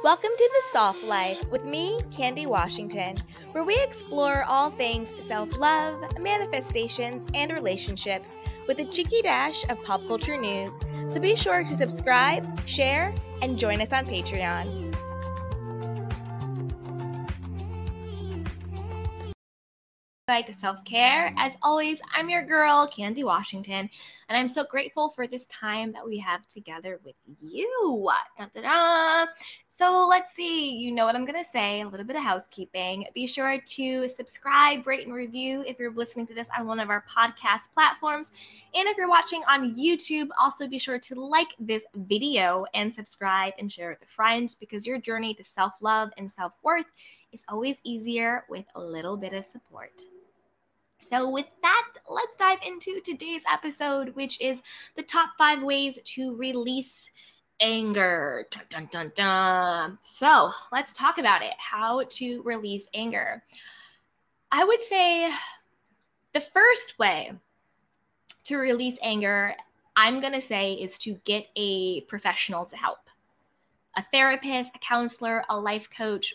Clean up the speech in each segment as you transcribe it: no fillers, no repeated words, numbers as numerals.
Welcome to The Soft Life with me, Candy Washington, where we explore all things self-love, manifestations, and relationships with a cheeky dash of pop culture news. So be sure to subscribe, share, and join us on Patreon. Guide to self-care. As always, I'm your girl, Candy Washington, and I'm so grateful for this time that we have together with you. Dun, dun, dun. So let's see, you know what I'm going to say, a little bit of housekeeping. Be sure to subscribe, rate, and review if you're listening to this on one of our podcast platforms. And if you're watching on YouTube, also be sure to like this video and subscribe and share with a friend, because your journey to self-love and self-worth is always easier with a little bit of support. So with that, let's dive into today's episode, which is the top 5 ways to release anger. Dun, dun, dun, dun. So let's talk about it. How to release anger. I would say the first way to release anger, I'm going to say, is to get a professional to help. A therapist, a counselor, a life coach,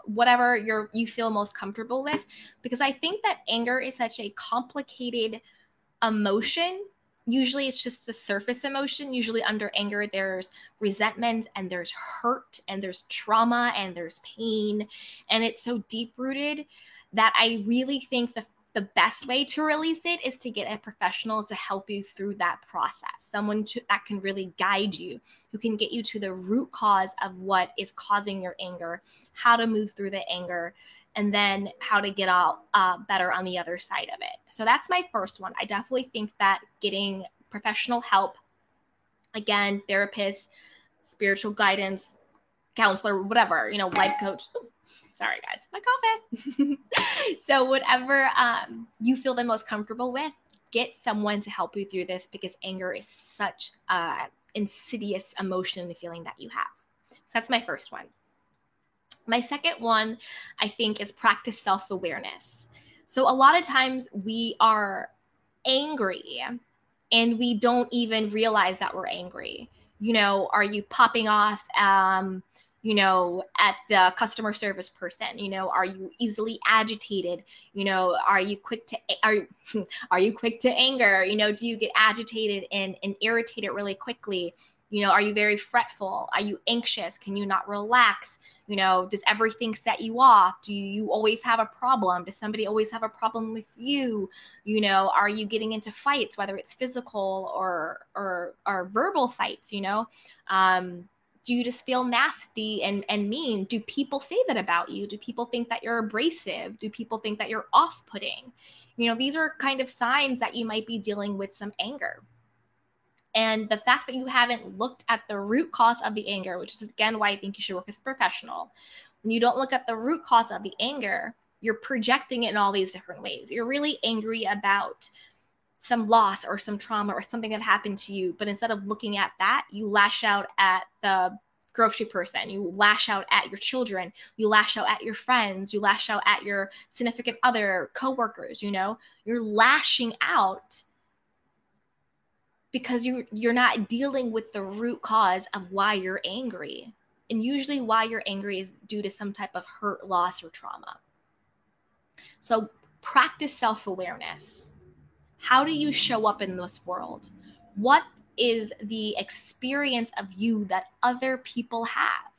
whatever you feel most comfortable with. Because I think that anger is such a complicated emotion. Usually it's just the surface emotion. Usually under anger, there's resentment and there's hurt and there's trauma and there's pain. And it's so deep rooted that I really think the best way to release it is to get a professional to help you through that process. Someone that can really guide you, who can get you to the root cause of what is causing your anger, how to move through the anger, and then how to get out better on the other side of it. So that's my first one. I definitely think that getting professional help, again, therapist, spiritual guidance, counselor, whatever, life coach. Sorry, guys, my coffee. So whatever you feel the most comfortable with, get someone to help you through this, because anger is such an insidious emotion and the feeling that you have. So that's my first one. My second one, I think, is practice self-awareness. So a lot of times we are angry and we don't even realize that we're angry. Are you popping off at the customer service person? Are you easily agitated? Are you quick to are you quick to anger? Do you get agitated and irritated really quickly? Are you very fretful? Are you anxious? Can you not relax? Does everything set you off? Do you always have a problem? Does somebody always have a problem with you? Are you getting into fights, whether it's physical or verbal fights? Do you just feel nasty and mean? Do people say that about you? Do people think that you're abrasive? Do people think that you're off-putting? These are kind of signs that you might be dealing with some anger. And the fact that you haven't looked at the root cause of the anger, which is, again, why I think you should work with a professional. When you don't look at the root cause of the anger, you're projecting it in all these different ways. You're really angry about some loss or some trauma or something that happened to you. But instead of looking at that, you lash out at the grocery person. You lash out at your children. You lash out at your friends. You lash out at your significant other, coworkers. You're lashing out because you're not dealing with the root cause of why you're angry. And usually why you're angry is due to some type of hurt, loss, or trauma. So practice self-awareness. How do you show up in this world? What is the experience of you that other people have?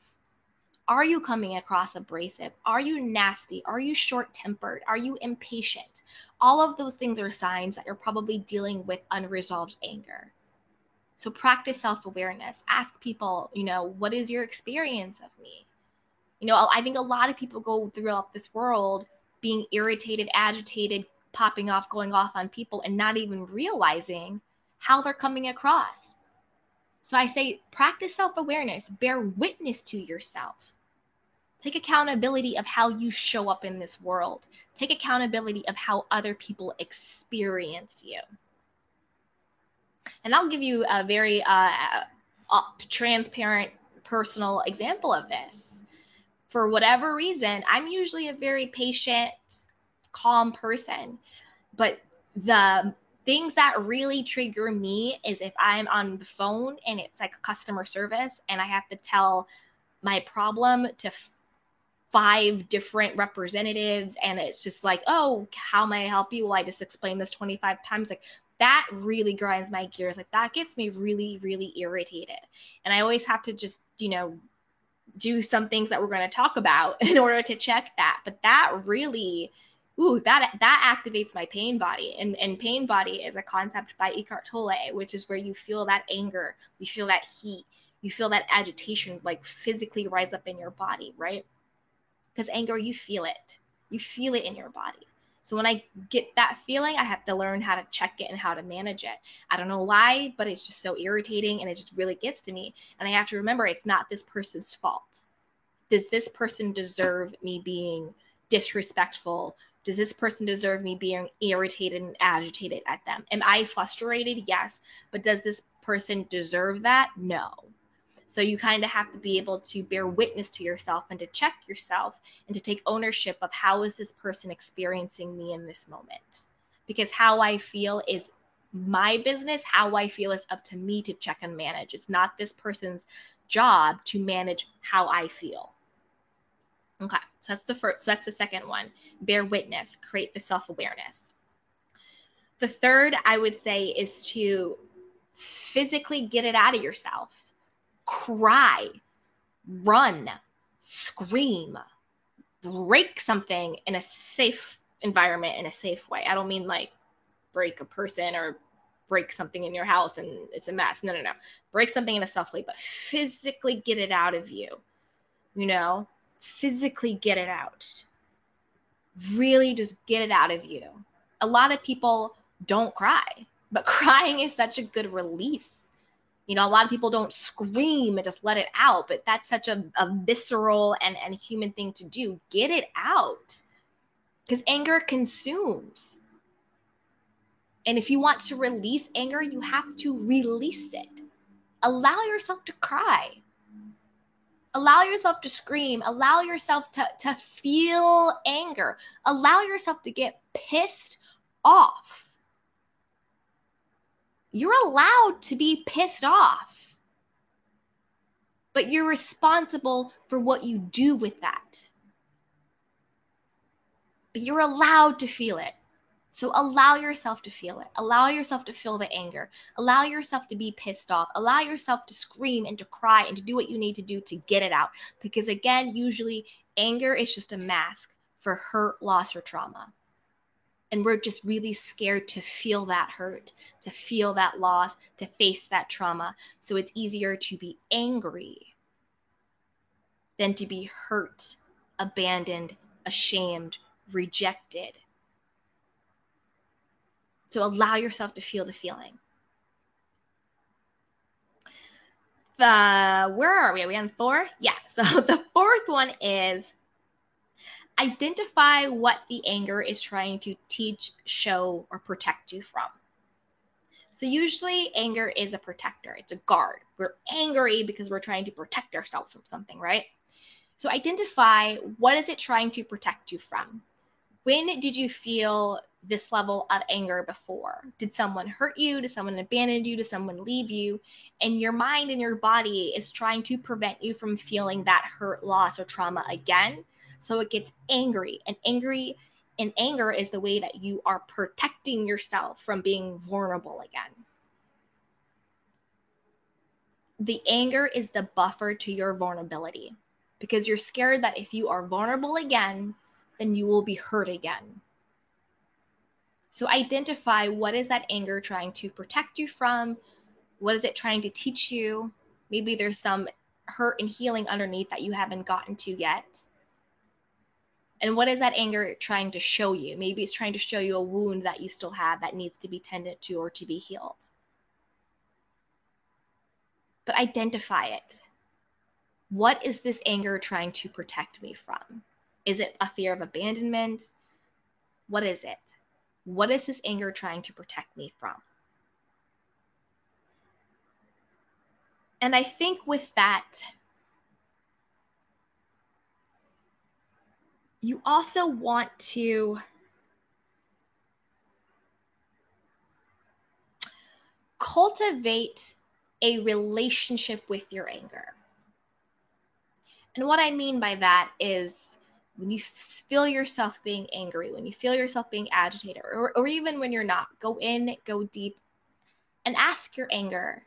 Are you coming across abrasive? Are you nasty? Are you short-tempered? Are you impatient? All of those things are signs that you're probably dealing with unresolved anger. So practice self-awareness. Ask people, what is your experience of me? I think a lot of people go throughout this world being irritated, agitated, popping off, going off on people, and not even realizing how they're coming across. So I say practice self-awareness. Bear witness to yourself. Take accountability of how you show up in this world. Take accountability of how other people experience you. And I'll give you a very transparent, personal example of this. For whatever reason, I'm usually a very patient, calm person. But the things that really trigger me is if I'm on the phone and it's like customer service and I have to tell my problem to 5 different representatives, and it's just like, oh, how may I help you? Well, I just explained this 25 times. Like, that really grinds my gears. Like, that gets me really, really irritated. And I always have to just, do some things that we're going to talk about in order to check that. But that really, that activates my pain body. And pain body is a concept by Eckhart Tolle, which is where you feel that anger, you feel that heat, you feel that agitation, like physically rise up in your body, right? Because anger, you feel it in your body. So when I get that feeling, I have to learn how to check it and how to manage it. I don't know why, but it's just so irritating and it just really gets to me. And I have to remember, it's not this person's fault. Does this person deserve me being disrespectful? Does this person deserve me being irritated and agitated at them? Am I frustrated? Yes. But does this person deserve that? No. So you kind of have to be able to bear witness to yourself and to check yourself and to take ownership of how is this person experiencing me in this moment. Because how I feel is my business. How I feel is up to me to check and manage. It's not this person's job to manage how I feel. Okay, so that's the first. So that's the second one. Bear witness, create the self-awareness. The third, I would say, is to physically get it out of yourself. Cry, run, scream, break something in a safe environment, in a safe way. I don't mean like break a person or break something in your house and it's a mess. No. Break something in a soft way, but physically get it out of you. Physically get it out. Really just get it out of you. A lot of people don't cry, but crying is such a good release. A lot of people don't scream and just let it out, but that's such a visceral and human thing to do. Get it out. Because anger consumes. And if you want to release anger, you have to release it. Allow yourself to cry. Allow yourself to scream. Allow yourself to feel anger. Allow yourself to get pissed off. You're allowed to be pissed off. But you're responsible for what you do with that. But you're allowed to feel it. So allow yourself to feel it. Allow yourself to feel the anger. Allow yourself to be pissed off. Allow yourself to scream and to cry and to do what you need to do to get it out. Because again, usually anger is just a mask for hurt, loss, or trauma. And we're just really scared to feel that hurt, to feel that loss, to face that trauma. So it's easier to be angry than to be hurt, abandoned, ashamed, rejected. So allow yourself to feel the feeling. Where are we? Are we on 4? Yeah. So the fourth one is identify what the anger is trying to teach, show, or protect you from. So usually anger is a protector. It's a guard. We're angry because we're trying to protect ourselves from something, right? So identify what is it trying to protect you from. When did you feel this level of anger before? Did someone hurt you? Did someone abandon you? Did someone leave you? And your mind and your body is trying to prevent you from feeling that hurt, loss, or trauma again. So it gets angry. And anger is the way that you are protecting yourself from being vulnerable again. The anger is the buffer to your vulnerability because you're scared that if you are vulnerable again, then you will be hurt again. So identify what is that anger trying to protect you from? What is it trying to teach you? Maybe there's some hurt and healing underneath that you haven't gotten to yet. And what is that anger trying to show you? Maybe it's trying to show you a wound that you still have that needs to be tended to or to be healed. But identify it. What is this anger trying to protect me from? Is it a fear of abandonment? What is it? What is this anger trying to protect me from? And I think with that, you also want to cultivate a relationship with your anger. And what I mean by that is when you feel yourself being angry, when you feel yourself being agitated, or even when you're not, go in, go deep, and ask your anger,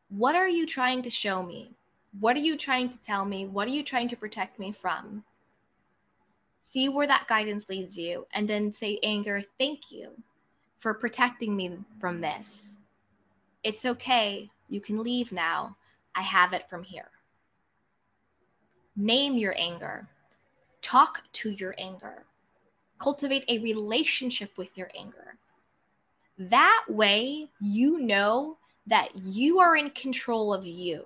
what are you trying to show me? What are you trying to tell me? What are you trying to protect me from? See where that guidance leads you, and then say, anger, thank you for protecting me from this. It's okay. You can leave now. I have it from here. Name your anger. Talk to your anger. Cultivate a relationship with your anger. That way, you know that you are in control of you.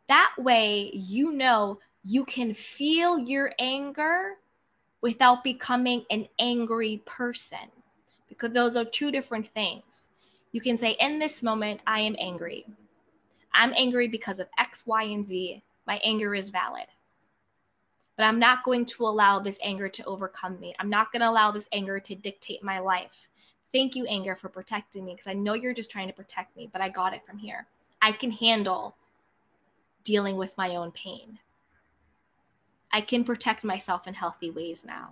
That way, you know you can feel your anger without becoming an angry person, because those are two different things. You can say, in this moment, I am angry. I'm angry because of X, Y, and Z. My anger is valid. But I'm not going to allow this anger to overcome me. I'm not going to allow this anger to dictate my life. Thank you, anger, for protecting me, because I know you're just trying to protect me, but I got it from here. I can handle dealing with my own pain. I can protect myself in healthy ways now.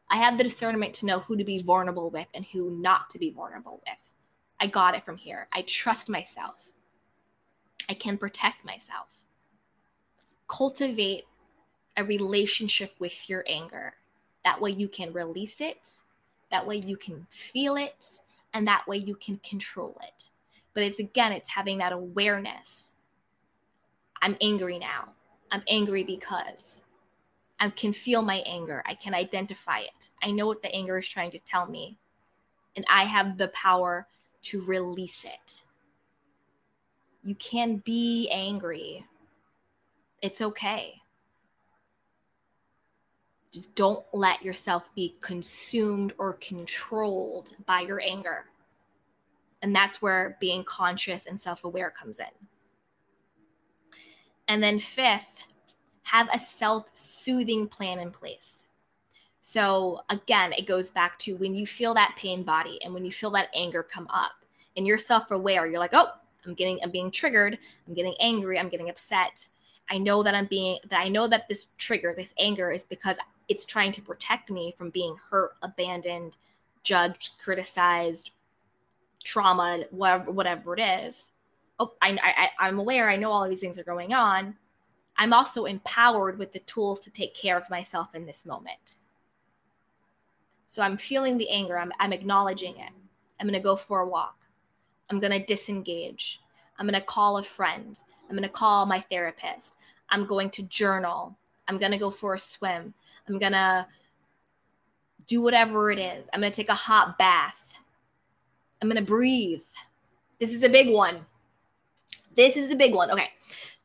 I have the discernment to know who to be vulnerable with and who not to be vulnerable with. I got it from here. I trust myself. I can protect myself. Cultivate a relationship with your anger. That way you can release it. That way you can feel it. And that way you can control it. But it's having that awareness. I'm angry now. I'm angry because I can feel my anger. I can identify it. I know what the anger is trying to tell me. And I have the power to release it. You can be angry. It's okay. Just don't let yourself be consumed or controlled by your anger. And that's where being conscious and self-aware comes in. And then fifth, have a self-soothing plan in place. So again, it goes back to when you feel that pain body and when you feel that anger come up and you're self-aware, you're like, oh, I'm being triggered. I'm getting angry. I'm getting upset. I know that this trigger, this anger is because it's trying to protect me from being hurt, abandoned, judged, criticized, trauma, whatever it is. Oh, I'm aware. I know all of these things are going on. I'm also empowered with the tools to take care of myself in this moment. So I'm feeling the anger. I'm acknowledging it. I'm going to go for a walk. I'm going to disengage. I'm going to call a friend. I'm going to call my therapist. I'm going to journal. I'm going to go for a swim. I'm going to do whatever it is. I'm going to take a hot bath. I'm going to breathe. This is a big one. Okay.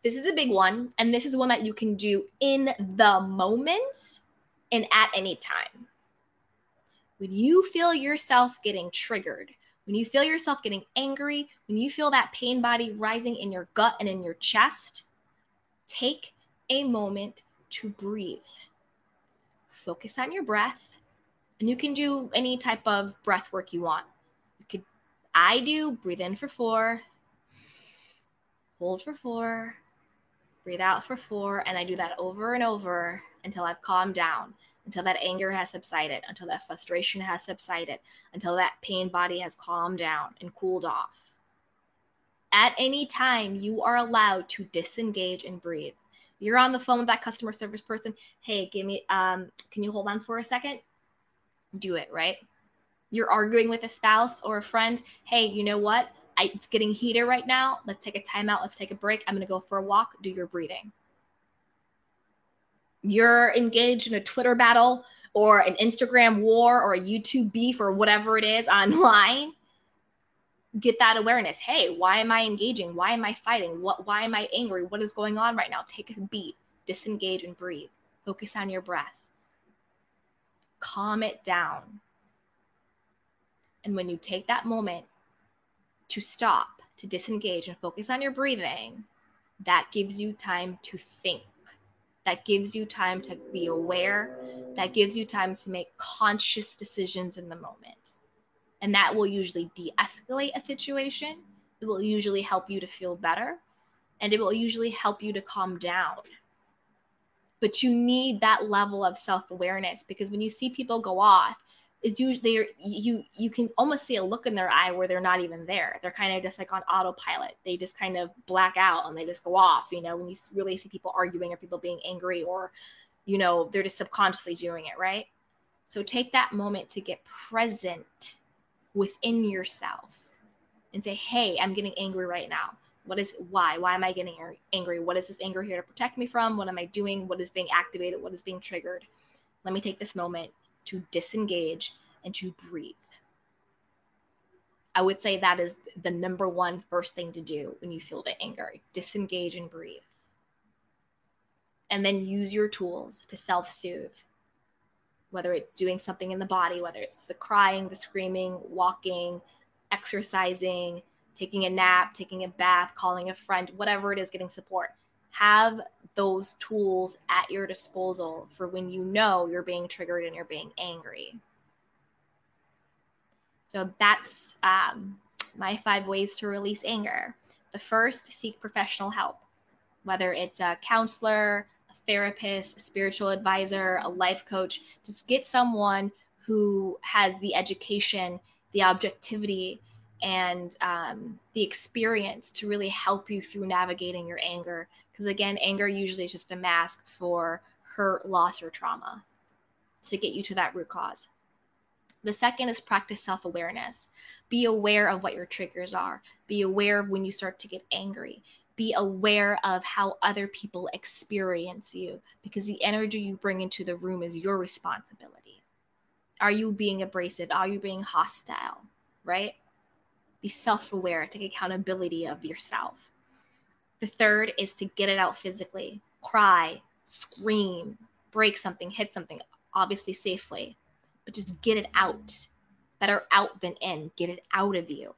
This is a big one. And this is one that you can do in the moment and at any time. When you feel yourself getting triggered, when you feel yourself getting angry, when you feel that pain body rising in your gut and in your chest, take a moment to breathe. Focus on your breath, and you can do any type of breath work you want. I do breathe in for 4, hold for 4, breathe out for 4, and I do that over and over until I've calmed down, until that anger has subsided, until that frustration has subsided, until that pain body has calmed down and cooled off. At any time, you are allowed to disengage and breathe. You're on the phone with that customer service person. Hey, can you hold on for a second? Do it, right? You're arguing with a spouse or a friend. Hey, you know what? It's getting heated right now. Let's take a timeout. Let's take a break. I'm going to go for a walk. Do your breathing. You're engaged in a Twitter battle or an Instagram war or a YouTube beef or whatever it is online. Get that awareness. Hey, why am I engaging? Why am I fighting? Why am I angry? What is going on right now? Take a beat, disengage and breathe. Focus on your breath. Calm it down. And when you take that moment to stop, to disengage and focus on your breathing, that gives you time to think. That gives you time to be aware. That gives you time to make conscious decisions in the moment. And that will usually de-escalate a situation. It will usually help you to feel better. and it will usually help you to calm down. But you need that level of self-awareness, because when you see people go off, it's usually you can almost see a look in their eye where they're not even there. They're kind of just like on autopilot. They just kind of black out and they just go off. You know, when you really see people arguing or people being angry, or, you know, they're just subconsciously doing it, right? So take that moment to get present within yourself and say, hey, I'm getting angry right now. Why am I getting angry? What is this anger here to protect me from? What am I doing? What is being activated? What is being triggered? Let me take this moment to disengage and to breathe. I would say that is the number one first thing to do when you feel the anger. Disengage and breathe. And then use your tools to self-soothe. Whether it's doing something in the body, whether it's the crying, the screaming, walking, exercising, taking a nap, taking a bath, calling a friend, whatever it is, getting support. Have those tools at your disposal for when you know you're being triggered and you're being angry. So that's my 5 ways to release anger. The first, seek professional help, whether it's a counselor, a therapist, a spiritual advisor, a life coach. Just get someone who has the education, the objectivity, and the experience to really help you through navigating your anger. Because again, anger usually is just a mask for hurt, loss, or trauma to get you to that root cause. The second is practice self-awareness. Be aware of what your triggers are. Be aware of when you start to get angry. Be aware of how other people experience you, because the energy you bring into the room is your responsibility. Are you being abrasive? Are you being hostile? Right? Be self-aware. Take accountability of yourself. The third is to get it out physically. Cry, scream, break something, hit something, obviously safely, but just get it out. Better out than in. Get it out of you.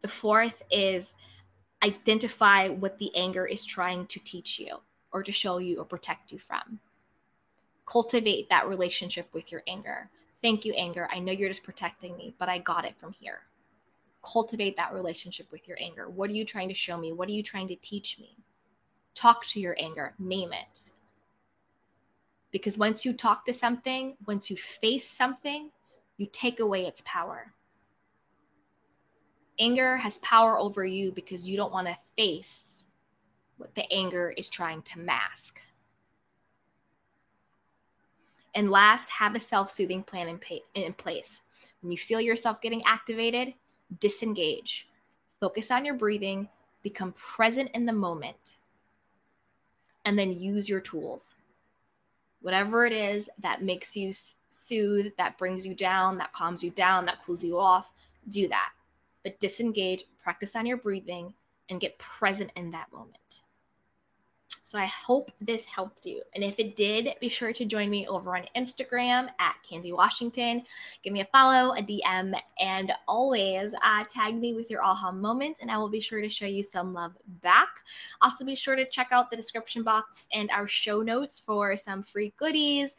The fourth is identify what the anger is trying to teach you or to show you or protect you from. Cultivate that relationship with your anger. Thank you, anger. I know you're just protecting me, but I got it from here. Cultivate that relationship with your anger. What are you trying to show me? What are you trying to teach me? Talk to your anger. Name it. Because once you talk to something, once you face something, you take away its power. Anger has power over you because you don't want to face what the anger is trying to mask. And last, have a self-soothing plan in place. When you feel yourself getting activated, disengage. Focus on your breathing. Become present in the moment. And then use your tools. Whatever it is that makes you soothe, that brings you down, that calms you down, that cools you off, do that. But disengage, practice on your breathing, and get present in that moment. So I hope this helped you. And if it did, be sure to join me over on Instagram at Candy Washington. Give me a follow, a DM, and always tag me with your aha moments, and I will be sure to show you some love back. Also, be sure to check out the description box and our show notes for some free goodies,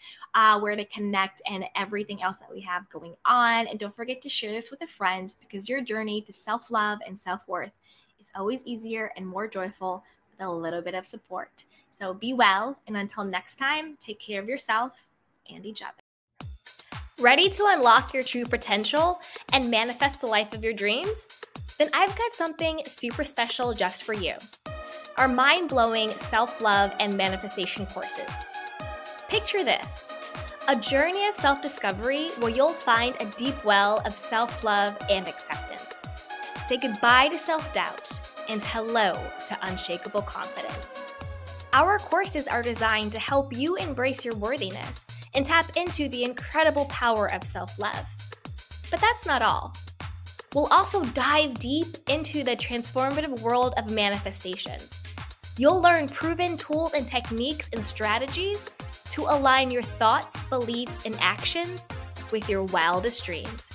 where to connect, and everything else that we have going on. And don't forget to share this with a friend, because your journey to self-love and self-worth is always easier and more joyful with a little bit of support. So be well, and until next time, take care of yourself and each other. Ready to unlock your true potential and manifest the life of your dreams? Then I've got something super special just for you. Our mind-blowing self-love and manifestation courses. Picture this: a journey of self-discovery where you'll find a deep well of self-love and acceptance. Say goodbye to self-doubt and hello to unshakable confidence. Our courses are designed to help you embrace your worthiness and tap into the incredible power of self-love. But that's not all. We'll also dive deep into the transformative world of manifestations. You'll learn proven tools and techniques and strategies to align your thoughts, beliefs, and actions with your wildest dreams.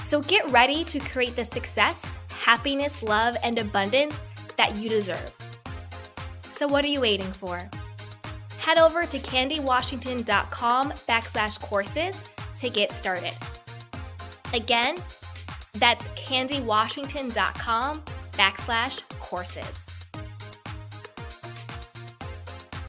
So get ready to create the success, happiness, love, and abundance that you deserve. So what are you waiting for? Head over to candywashington.com/courses to get started. Again, that's candywashington.com /courses.